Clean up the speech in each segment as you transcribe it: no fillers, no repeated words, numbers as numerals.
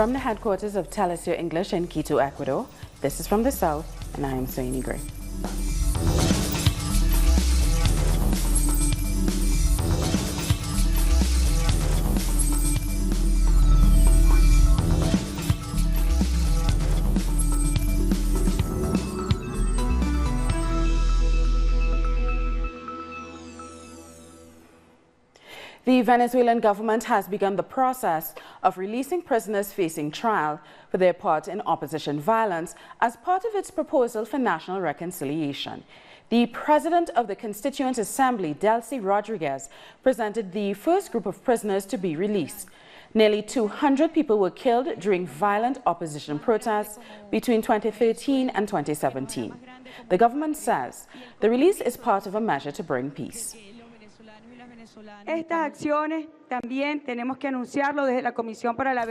From the headquarters of Telesur English in Quito, Ecuador, this is From the South, and I am Soini Gray. The Venezuelan government has begun the process of releasing prisoners facing trial for their part in opposition violence as part of its proposal for national reconciliation. The president of the Constituent Assembly, Delcy Rodriguez, presented the first group of prisoners to be released. Nearly 200 people were killed during violent opposition protests between 2013 and 2017. The government says the release is part of a measure to bring peace.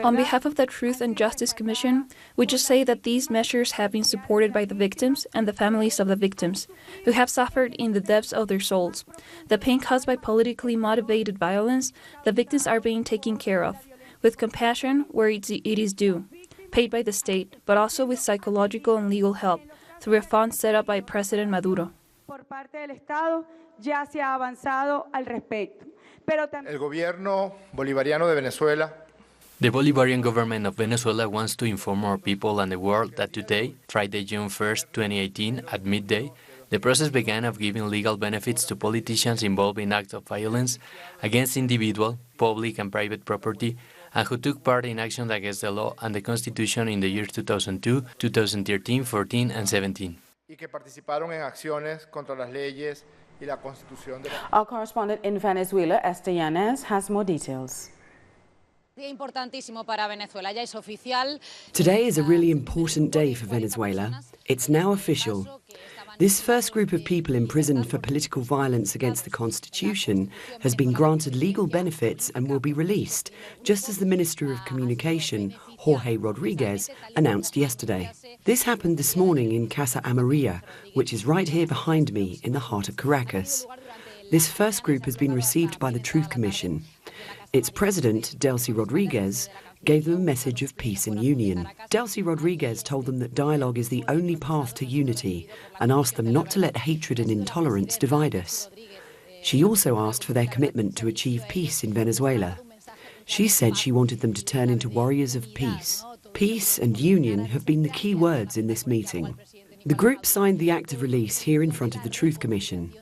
On behalf of the Truth and Justice Commission, we just say that these measures have been supported by the victims and the families of the victims, who have suffered in the depths of their souls. The pain caused by politically motivated violence, the victims are being taken care of, with compassion where it is due, paid by the state, but also with psychological and legal help, through a fund set up by President Maduro. El gobierno bolivariano de Venezuela. The Bolivarian government of Venezuela wants to inform our people and the world that today, Friday, June 1st, 2018, at midday, the process began of giving legal benefits to politicians involved in acts of violence against individual, public and private property, and who took part in actions against the law and the Constitution in the years 2002, 2013, 14, and 17. Y que participaron en acciones contra las leyes y la Constitución de la... Our correspondent in Venezuela, Esther Yanez, has more details. Today is a really important day for Venezuela. It's now official. This first group of people imprisoned for political violence against the Constitution has been granted legal benefits and will be released, just as the Minister of Communication, Jorge Rodriguez, announced yesterday. This happened this morning in Casa Amarilla, which is right here behind me in the heart of Caracas. This first group has been received by the Truth Commission. Its president, Delcy Rodriguez, gave them a message of peace and union. Delcy Rodriguez told them that dialogue is the only path to unity and asked them not to let hatred and intolerance divide us. She also asked for their commitment to achieve peace in Venezuela. She said she wanted them to turn into warriors of peace. Peace and union have been the key words in this meeting. The group signed the act of release here in front of the Truth Commission.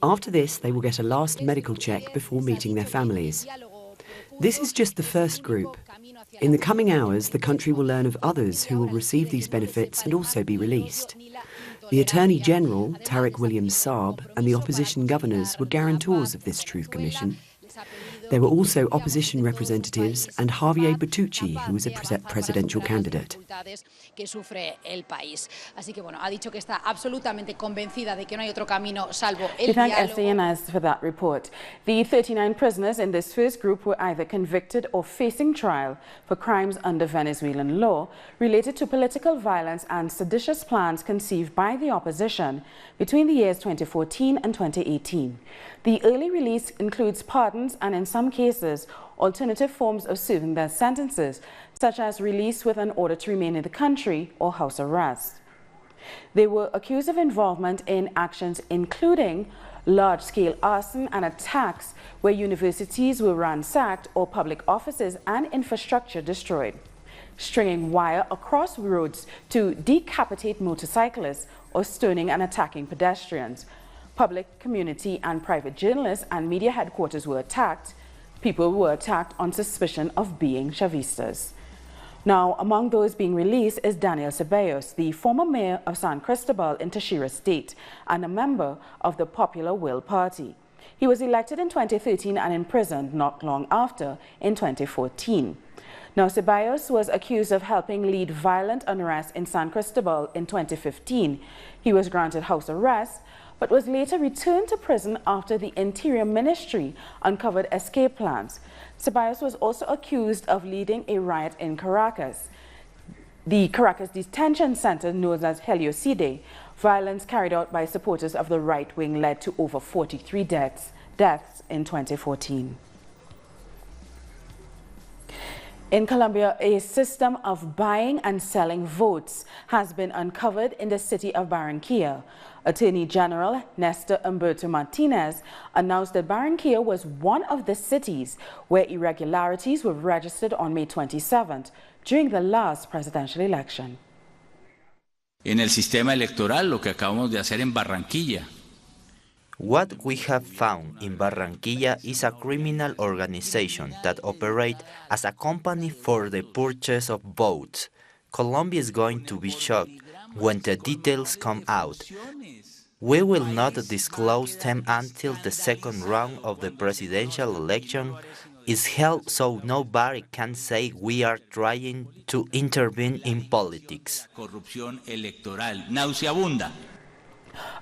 After this, they will get a last medical check before meeting their families. This is just the first group. In the coming hours, the country will learn of others who will receive these benefits and also be released. The Attorney General, Tariq Williams Saab, and the opposition governors were guarantors of this Truth Commission. There were also opposition representatives and Javier Bertucci, who was a presidential candidate. We thank Esther Yanez for that report. The 39 prisoners in this first group were either convicted or facing trial for crimes under Venezuelan law related to political violence and seditious plans conceived by the opposition between the years 2014 and 2018. The early release includes pardons and, in some cases, alternative forms of serving their sentences, such as release with an order to remain in the country or house arrest. They were accused of involvement in actions including large-scale arson and attacks where universities were ransacked or public offices and infrastructure destroyed, stringing wire across roads to decapitate motorcyclists or stoning and attacking pedestrians. Public, community and private journalists and media headquarters were attacked. People were attacked on suspicion of being Chavistas. Now, among those being released is Daniel Ceballos, the former mayor of San Cristobal in Táchira State and a member of the Popular Will Party. He was elected in 2013 and imprisoned not long after in 2014. Now, Ceballos was accused of helping lead violent unrest in San Cristobal in 2015. He was granted house arrest, but was later returned to prison after the Interior Ministry uncovered escape plans. Ceballos was also accused of leading a riot in Caracas. The Caracas detention center, known as Heliocide, violence carried out by supporters of the right wing led to over 43 deaths in 2014. In Colombia, a system of buying and selling votes has been uncovered in the city of Barranquilla. Attorney General Néstor Humberto Martinez announced that Barranquilla was one of the cities where irregularities were registered on May 27th during the last presidential election. En el sistema electoral, lo que acabamos de hacer en Barranquilla. What we have found in Barranquilla is a criminal organization that operates as a company for the purchase of votes. Colombia is going to be shocked when the details come out. We will not disclose them until the second round of the presidential election is held, so nobody can say we are trying to intervene in politics. Corrupción electoral nauseabunda.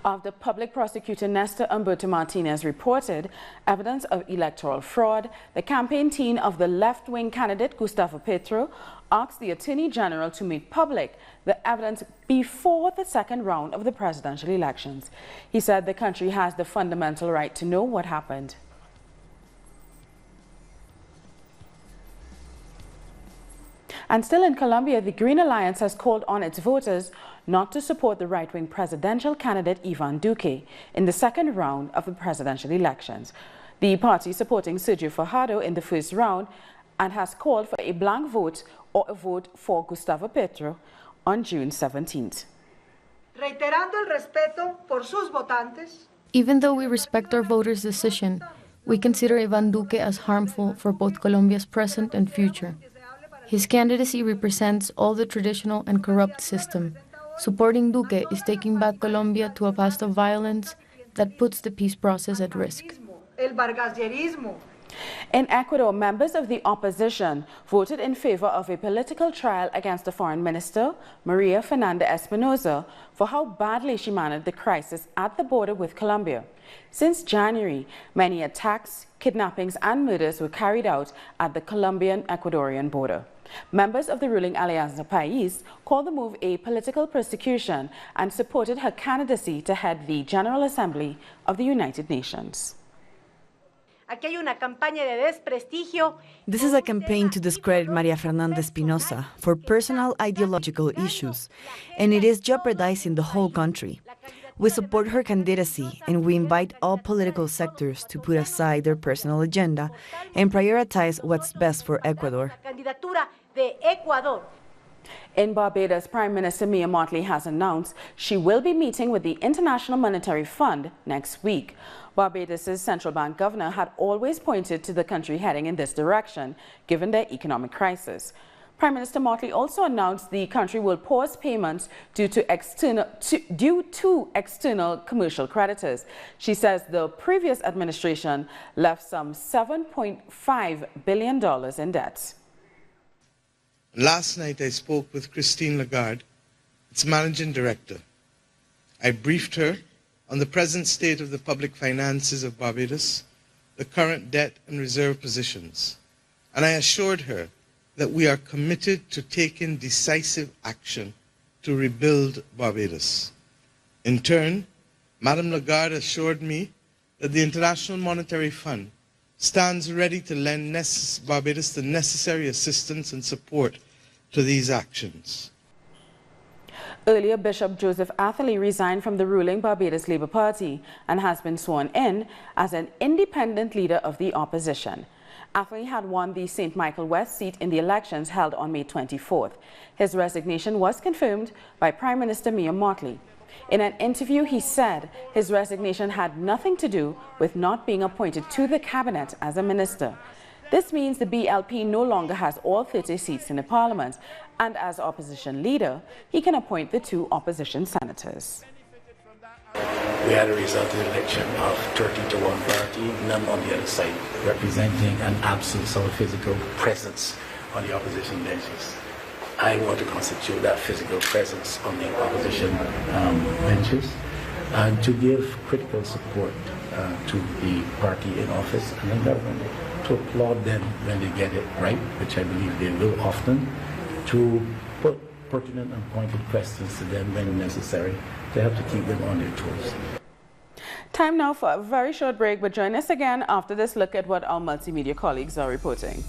After public prosecutor Néstor Humberto Martinez reported evidence of electoral fraud, the campaign team of the left-wing candidate Gustavo Petro asked the Attorney General to make public the evidence before the second round of the presidential elections. He said the country has the fundamental right to know what happened. And still in Colombia, the Green Alliance has called on its voters not to support the right-wing presidential candidate Iván Duque in the second round of the presidential elections. The party supporting Sergio Fajardo in the first round and has called for a blank vote or a vote for Gustavo Petro on June 17th. Reiterando el respeto por sus votantes. Even though we respect our voters' decision, we consider Iván Duque as harmful for both Colombia's present and future. His candidacy represents all the traditional and corrupt system. Supporting Duque is taking back Colombia to a past of violence that puts the peace process at risk. In Ecuador, members of the opposition voted in favor of a political trial against the foreign minister, Maria Fernanda Espinosa, for how badly she managed the crisis at the border with Colombia. Since January, many attacks, kidnappings and murders were carried out at the Colombian-Ecuadorian border. Members of the ruling Alianza País called the move a political persecution and supported her candidacy to head the General Assembly of the United Nations. This is a campaign to discredit Maria Fernanda Espinosa for personal ideological issues, and it is jeopardizing the whole country. We support her candidacy, and we invite all political sectors to put aside their personal agenda and prioritize what's best for Ecuador. In Barbados, Prime Minister Mia Mottley has announced she will be meeting with the International Monetary Fund next week. Barbados' central bank governor had always pointed to the country heading in this direction, given their economic crisis. Prime Minister Mottley also announced the country will pause payments due to external commercial creditors. She says the previous administration left some $7.5 billion in debt. Last night I spoke with Christine Lagarde, its managing director. I briefed her on the present state of the public finances of Barbados, the current debt and reserve positions, and I assured her that we are committed to taking decisive action to rebuild Barbados. In turn, Madame Lagarde assured me that the International Monetary Fund stands ready to lend Barbados the necessary assistance and support to these actions. Earlier, Bishop Joseph Atherley resigned from the ruling Barbados Labour Party and has been sworn in as an independent leader of the opposition. Atherley had won the St. Michael West seat in the elections held on May 24th. His resignation was confirmed by Prime Minister Mia Mottley. In an interview, he said his resignation had nothing to do with not being appointed to the cabinet as a minister. This means the BLP no longer has all 30 seats in the parliament, and as opposition leader, he can appoint the 2 opposition senators. We had a result of the election of 30-1 party, none on the other side, representing an absence of a physical presence on the opposition benches. I want to constitute that physical presence on the opposition benches and to give critical support to the party in office and the government, to applaud them when they get it right, which I believe they will often, to put pertinent and pointed questions to them when necessary. They have to keep them on their toes. Time now for a very short break, but join us again after this look at what our multimedia colleagues are reporting.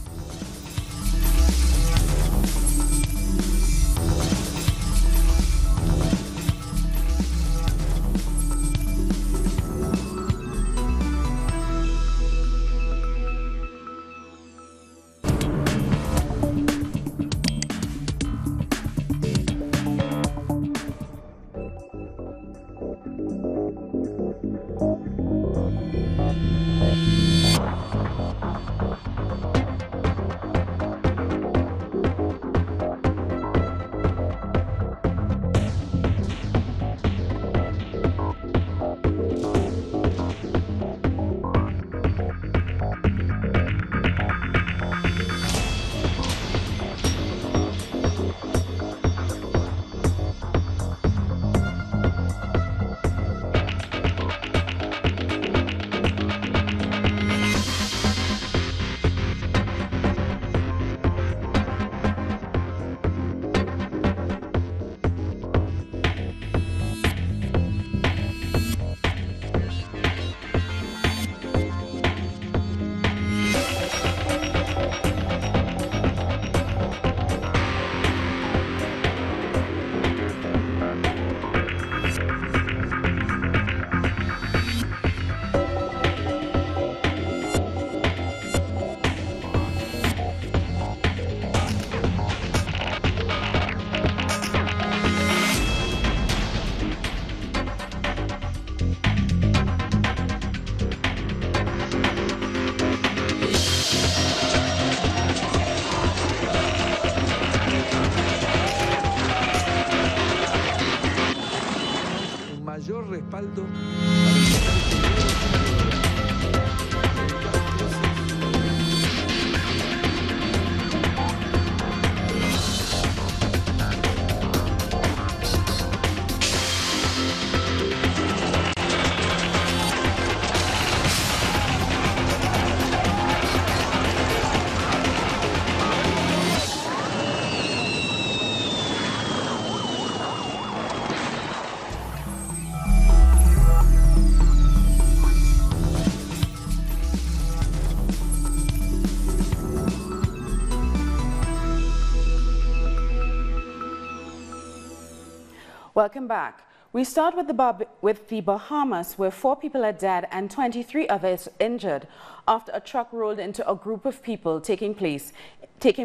Welcome back. We start with the Bahamas, where 4 people are dead and 23 others injured after a truck rolled into a group of people taking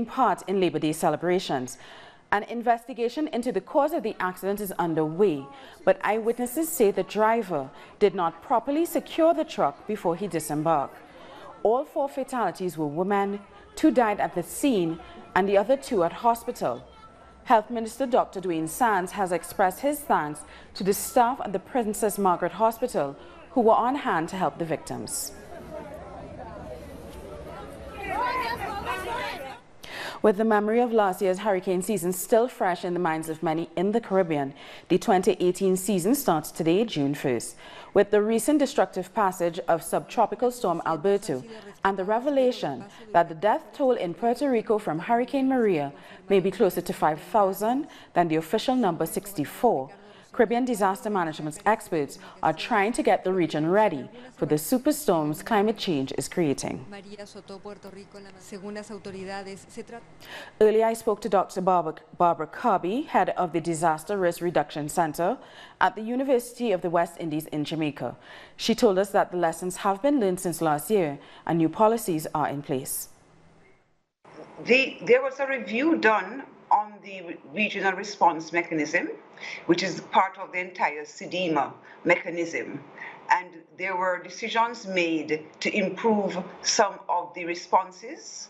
part in Labor Day celebrations. An investigation into the cause of the accident is underway, but eyewitnesses say the driver did not properly secure the truck before he disembarked. All 4 fatalities were women, 2 died at the scene, and the other 2 at hospital. Health Minister Dr. Dwayne Sands has expressed his thanks to the staff at the Princess Margaret Hospital who were on hand to help the victims. With the memory of last year's hurricane season still fresh in the minds of many in the Caribbean, the 2018 season starts today, June 1st. With the recent destructive passage of subtropical storm Alberto and the revelation that the death toll in Puerto Rico from Hurricane Maria may be closer to 5,000 than the official number 64, Caribbean disaster management experts are trying to get the region ready for the superstorms climate change is creating. Earlier, I spoke to Dr. Barbara Kirby, head of the Disaster Risk Reduction Center at the University of the West Indies in Jamaica. She told us that the lessons have been learned since last year and new policies are in place. There was a review done on the regional response mechanism, which is part of the entire CDEMA mechanism. And there were decisions made to improve some of the responses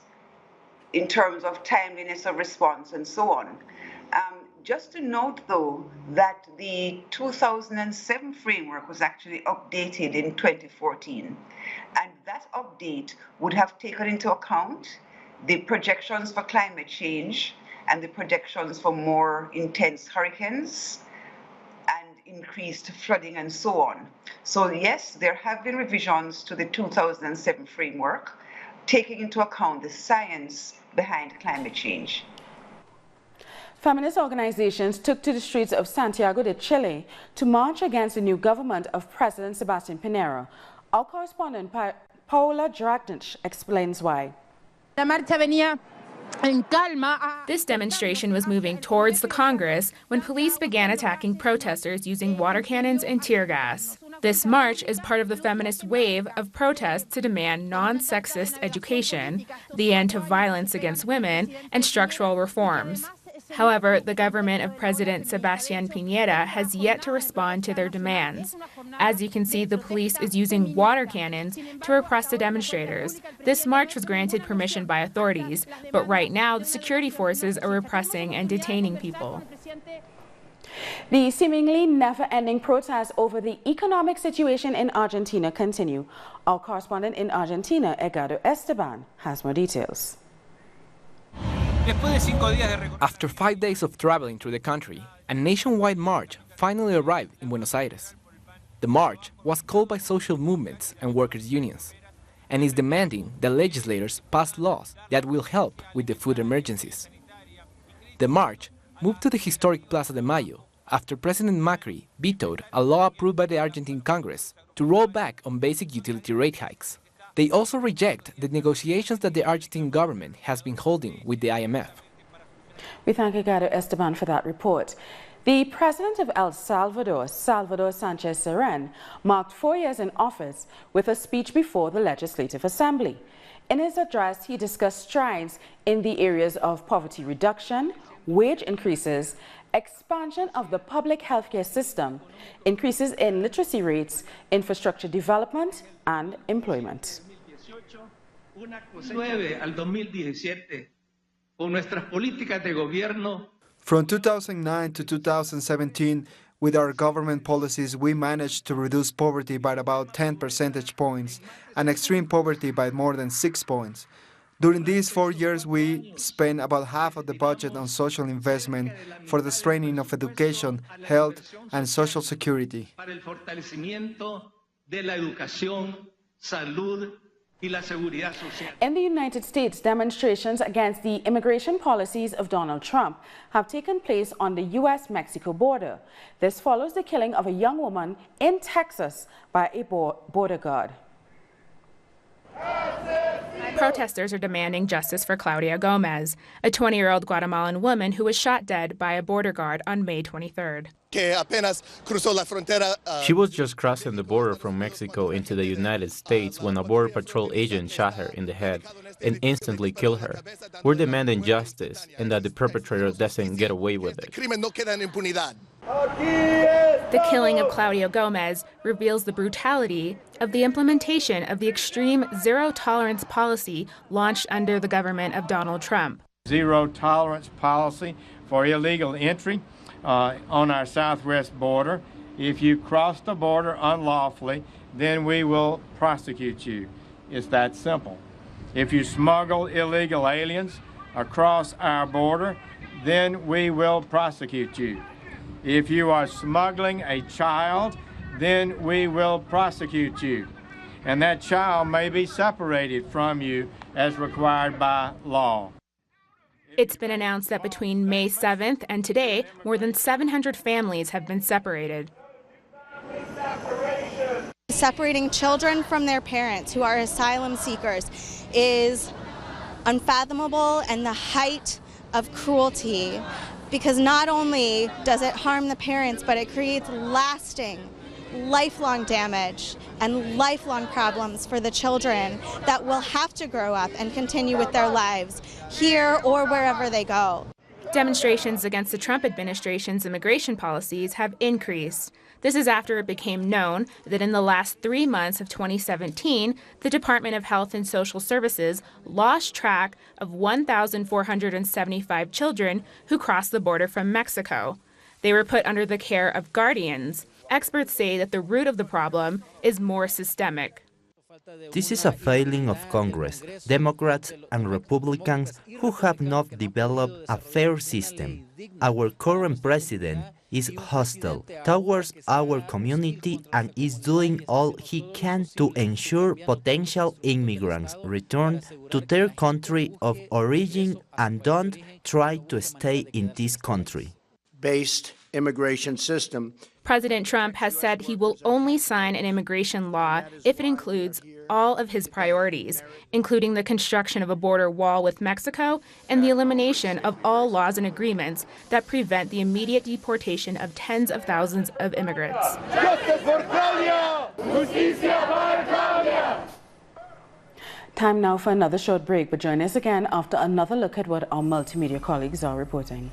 in terms of timeliness of response and so on. Just to note, though, that the 2007 framework was actually updated in 2014. And that update would have taken into account the projections for climate change and the projections for more intense hurricanes and increased flooding and so on. So yes, there have been revisions to the 2007 framework, taking into account the science behind climate change. Feminist organizations took to the streets of Santiago de Chile to march against the new government of President Sebastián Piñera. Our correspondent Paola Dragnich explains why. This demonstration was moving towards the Congress when police began attacking protesters using water cannons and tear gas. This march is part of the feminist wave of protests to demand non-sexist education, the end to violence against women, and structural reforms. However, the government of President Sebastián Piñera has yet to respond to their demands. As you can see, the police is using water cannons to repress the demonstrators. This march was granted permission by authorities, but right now the security forces are repressing and detaining people. The seemingly never-ending protests over the economic situation in Argentina continue. Our correspondent in Argentina, Edgardo Esteban, has more details. After 5 days of traveling through the country, a nationwide march finally arrived in Buenos Aires. The march was called by social movements and workers' unions, and is demanding that legislators pass laws that will help with the food emergencies. The march moved to the historic Plaza de Mayo after President Macri vetoed a law approved by the Argentine Congress to roll back on basic utility rate hikes. They also reject the negotiations that the Argentine government has been holding with the IMF. We thank Edgardo Esteban for that report. The president of El Salvador, Salvador Sánchez Serén, marked 4 years in office with a speech before the Legislative Assembly. In his address, he discussed strides in the areas of poverty reduction, wage increases, expansion of the public healthcare system, increases in literacy rates, infrastructure development, and employment. From 2009 to 2017, with our government policies, we managed to reduce poverty by about 10 percentage points and extreme poverty by more than 6 points. During these 4 years, we spent about half of the budget on social investment for the strengthening of education, health, and social security. In the United States, demonstrations against the immigration policies of Donald Trump have taken place on the U.S.-Mexico border. This follows the killing of a young woman in Texas by a border guard. Protesters are demanding justice for Claudia Gomez, a 20-year-old Guatemalan woman who was shot dead by a border guard on May 23rd. She was just crossing the border from Mexico into the United States when a Border Patrol agent shot her in the head and instantly killed her. We're demanding justice and that the perpetrator doesn't get away with it. The killing of Claudia Gomez reveals the brutality of the implementation of the extreme zero-tolerance policy launched under the government of Donald Trump. Zero-tolerance policy for illegal entry on our southwest border. If you cross the border unlawfully, then we will prosecute you. It's that simple. If you smuggle illegal aliens across our border, then we will prosecute you. If you are smuggling a child, then we will prosecute you. And that child may be separated from you as required by law. It's been announced that between May 7th and today, more than 700 families have been separated. Separating children from their parents who are asylum seekers is unfathomable and the height of cruelty, because not only does it harm the parents, but it creates lasting, lifelong damage and lifelong problems for the children that will have to grow up and continue with their lives here or wherever they go. Demonstrations against the Trump administration's immigration policies have increased. This is after it became known that in the last 3 months of 2017, the Department of Health and Social Services lost track of 1,475 children who crossed the border from Mexico. They were put under the care of guardians. Experts say that the root of the problem is more systemic. This is a failing of Congress, Democrats and Republicans who have not developed a fair system. Our current president is hostile towards our community and is doing all he can to ensure potential immigrants return to their country of origin and don't try to stay in this country. Based immigration system. President Trump has said he will only sign an immigration law if it includes all of his priorities, including the construction of a border wall with Mexico and the elimination of all laws and agreements that prevent the immediate deportation of tens of thousands of immigrants. Time now for another short break, but join us again after another look at what our multimedia colleagues are reporting.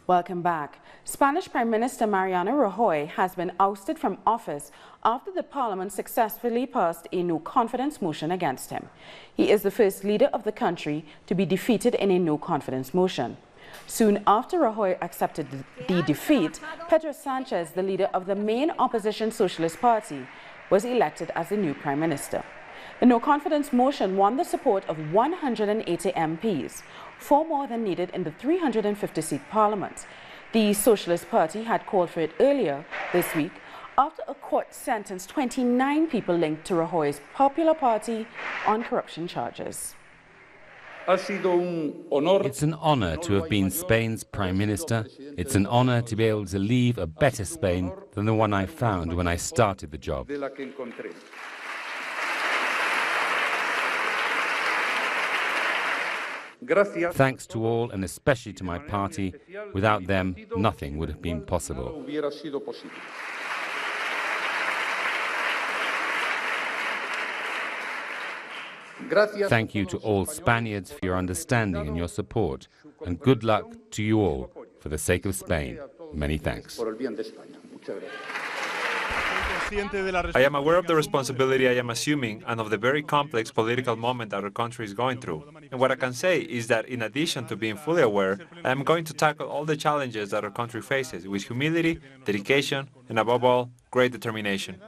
Welcome back. Spanish Prime Minister Mariano Rajoy has been ousted from office after the parliament successfully passed a no-confidence motion against him. He is the first leader of the country to be defeated in a no-confidence motion. Soon after Rajoy accepted the defeat, Pedro Sanchez, the leader of the main opposition Socialist Party, was elected as the new Prime Minister. The no-confidence motion won the support of 180 MPs, 4 more than needed in the 350-seat parliament. The Socialist Party had called for it earlier this week after a court sentenced 29 people linked to Rajoy's Popular Party on corruption charges. It's an honor to have been Spain's Prime Minister. It's an honor to be able to leave a better Spain than the one I found when I started the job. Thanks to all, and especially to my party. Without them, nothing would have been possible. Thank you to all Spaniards for your understanding and your support, and good luck to you all for the sake of Spain. Many thanks. I am aware of the responsibility I am assuming and of the very complex political moment our country is going through. And what I can say is that in addition to being fully aware, I am going to tackle all the challenges that our country faces with humility, dedication, and above all, great determination.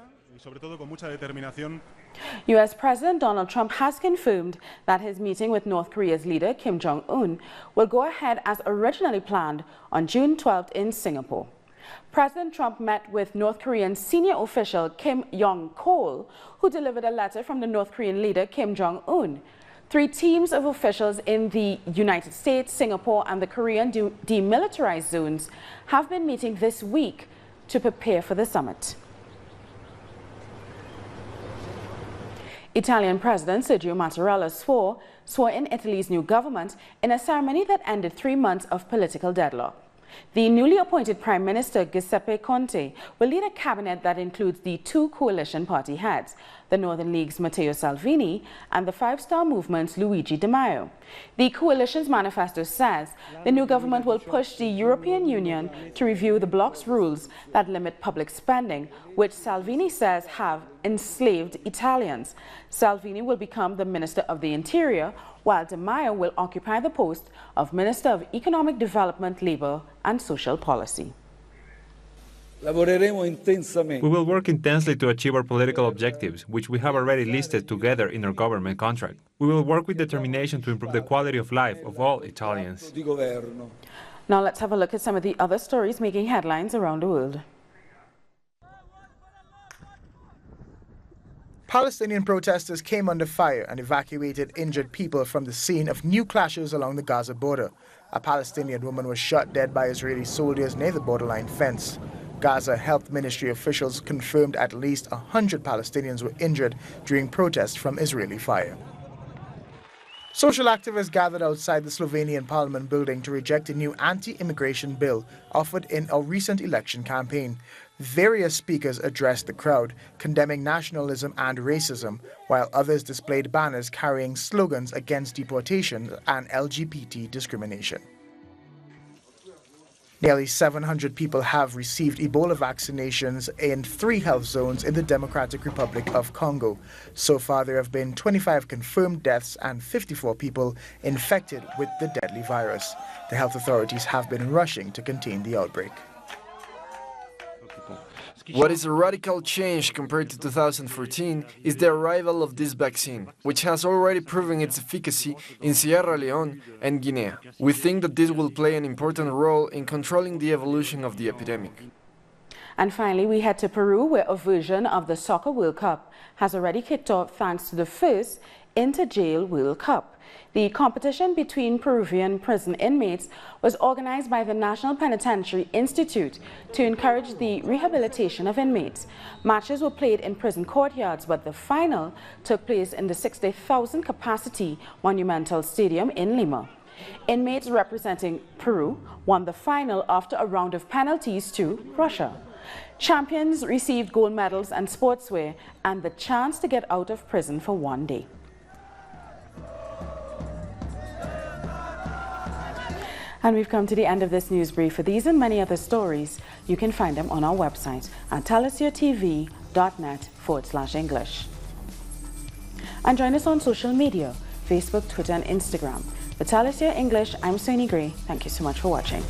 U.S. President Donald Trump has confirmed that his meeting with North Korea's leader Kim Jong-un will go ahead as originally planned on June 12th in Singapore. President Trump met with North Korean senior official Kim Yong-chol, who delivered a letter from the North Korean leader Kim Jong-un. 3 teams of officials in the United States, Singapore, and the Korean demilitarized zones have been meeting this week to prepare for the summit. Italian President Sergio Mattarella swore in Italy's new government in a ceremony that ended 3 months of political deadlock. The newly appointed Prime Minister Giuseppe Conte will lead a cabinet that includes the 2 coalition party heads, the Northern League's Matteo Salvini and the Five Star Movement's Luigi Di Maio. The coalition's manifesto says the new government will push the European Union to review the bloc's rules that limit public spending, which Salvini says have enslaved Italians. Salvini will become the Minister of the Interior, while Di Maio will occupy the post of Minister of Economic Development, Labour and Social Policy. We will work intensely to achieve our political objectives, which we have already listed together in our government contract. We will work with determination to improve the quality of life of all Italians. Now let's have a look at some of the other stories making headlines around the world. Palestinian protesters came under fire and evacuated injured people from the scene of new clashes along the Gaza border. A Palestinian woman was shot dead by Israeli soldiers near the borderline fence. Gaza Health Ministry officials confirmed at least 100 Palestinians were injured during protests from Israeli fire. Social activists gathered outside the Slovenian parliament building to reject a new anti-immigration bill offered in a recent election campaign. Various speakers addressed the crowd, condemning nationalism and racism, while others displayed banners carrying slogans against deportation and LGBT discrimination. Nearly 700 people have received Ebola vaccinations in 3 health zones in the Democratic Republic of Congo. So far, there have been 25 confirmed deaths and 54 people infected with the deadly virus. The health authorities have been rushing to contain the outbreak. What is a radical change compared to 2014 is the arrival of this vaccine, which has already proven its efficacy in Sierra Leone and Guinea. We think that this will play an important role in controlling the evolution of the epidemic. And finally, we head to Peru, where a version of the Soccer World Cup has already kicked off thanks to the first Inter-Jail World Cup. The competition between Peruvian prison inmates was organized by the National Penitentiary Institute to encourage the rehabilitation of inmates. Matches were played in prison courtyards, but the final took place in the 60,000 capacity Monumental Stadium in Lima. Inmates representing Peru won the final after a round of penalties to Russia. Champions received gold medals and sportswear and the chance to get out of prison for one day. And we've come to the end of this news brief. For these and many other stories, you can find them on our website at talisiertv.net/English. And join us on social media, Facebook, Twitter, and Instagram. For Talisier English, I'm Sonia Gray. Thank you so much for watching.